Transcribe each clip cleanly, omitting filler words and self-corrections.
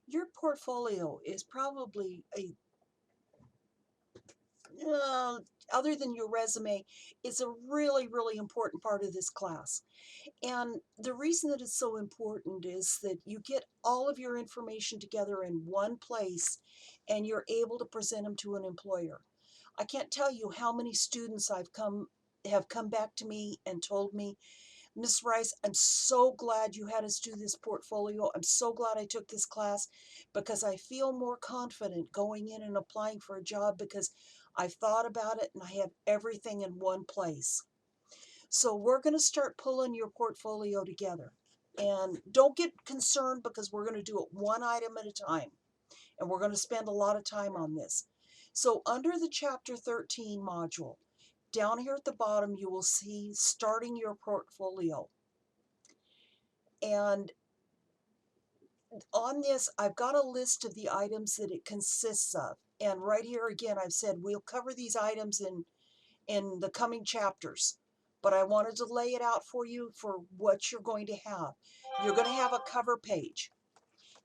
Your portfolio is probably uh, other than your resume, is a really, really important part of this class. And the reason that it's so important is that you get all of your information together in one place and you're able to present them to an employer. I can't tell you how many students have come back to me and told me, Miss Rice, I'm so glad you had us do this portfolio. I'm so glad I took this class because I feel more confident going in and applying for a job because I've thought about it and I have everything in one place. So we're going to start pulling your portfolio together. And don't get concerned because we're going to do it one item at a time. And we're going to spend a lot of time on this. So under the Chapter 13 module, down here at the bottom, you will see starting your portfolio. And on this, I've got a list of the items that it consists of. And right here again, I've said we'll cover these items in the coming chapters. But I wanted to lay it out for you for what you're going to have. You're going to have a cover page.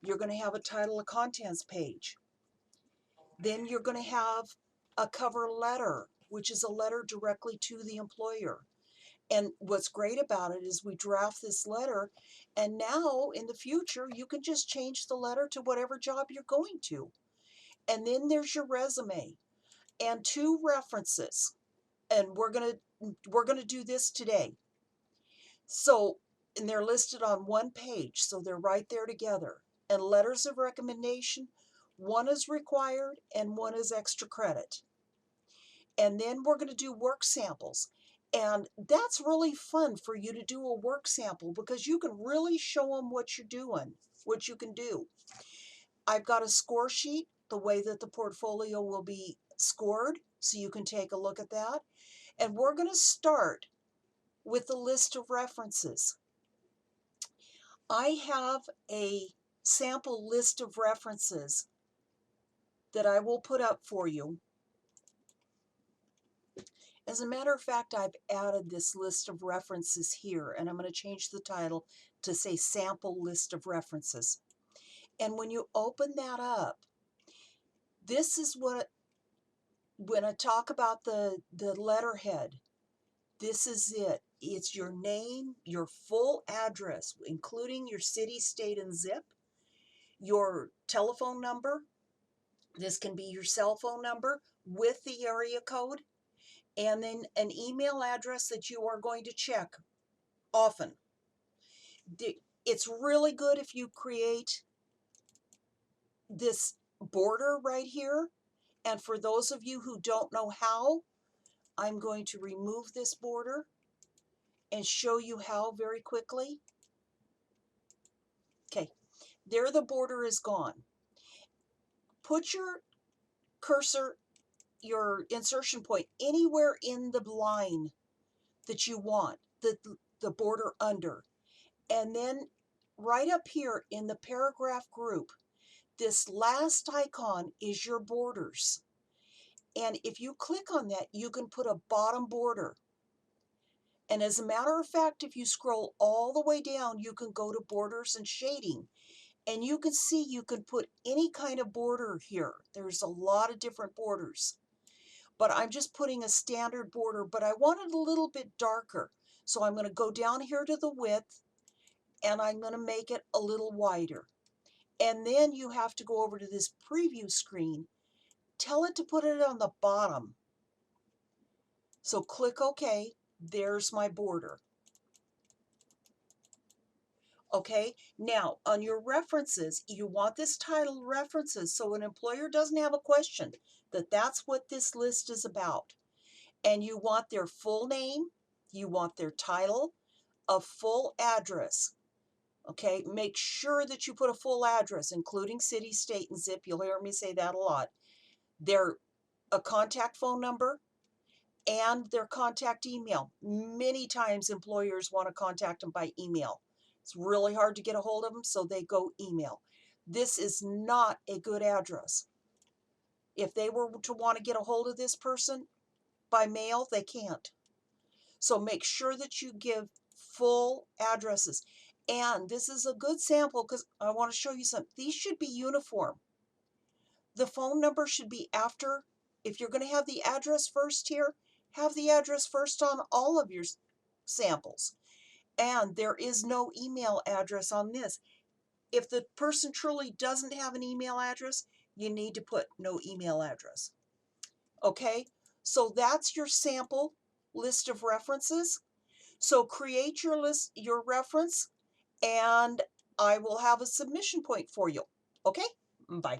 You're going to have a title of contents page. Then you're going to have a cover letter, which is a letter directly to the employer. And what's great about it is we draft this letter, and now in the future, you can just change the letter to whatever job you're going to. And then there's your resume and two references. And we're gonna do this today. So, and they're listed on one page, so they're right there together. And letters of recommendation, one is required and one is extra credit. And then we're going to do work samples. And that's really fun for you to do a work sample because you can really show them what you're doing, what you can do. I've got a score sheet, the way that the portfolio will be scored, so you can take a look at that. And we're going to start with the list of references. I have a sample list of references that I will put up for you. As a matter of fact, I've added this list of references here, and I'm going to change the title to say sample list of references. And when you open that up, this is what, when I talk about the letterhead, this is it. It's your name, your full address, including your city, state, and zip, your telephone number. This can be your cell phone number with the area code, and then an email address that you are going to check often. It's really good if you create this border right here. And for those of you who don't know how, I'm going to remove this border and show you how very quickly. Okay, there the border is gone. Put your cursor, your insertion point, anywhere in the line that you want the border under. And then right up here in the paragraph group, this last icon is your borders. And if you click on that, you can put a bottom border. And as a matter of fact, if you scroll all the way down, you can go to borders and shading. And you can see you can put any kind of border here. There's a lot of different borders. But I'm just putting a standard border, but I want it a little bit darker. So I'm going to go down here to the width, and I'm going to make it a little wider. And then you have to go over to this preview screen. Tell it to put it on the bottom. So click OK. There's my border. Okay, now on your references, you want this title references so an employer doesn't have a question that that's what this list is about. And you want their full name, you want their title, a full address. Okay, make sure that you put a full address, including city, state, and zip. You'll hear me say that a lot. Their a contact phone number and their contact email. Many times employers want to contact them by email. It's really hard to get a hold of them, so they go email. This is not a good address. If they were to want to get a hold of this person by mail, they can't. So make sure that you give full addresses. And this is a good sample because I want to show you something. These should be uniform. The phone number should be after. If you're going to have the address first here, have the address first on all of your samples. And there is no email address on this. If the person truly doesn't have an email address, you need to put no email address. Okay, so that's your sample list of references. So create your list, your reference, and I will have a submission point for you. Okay, bye.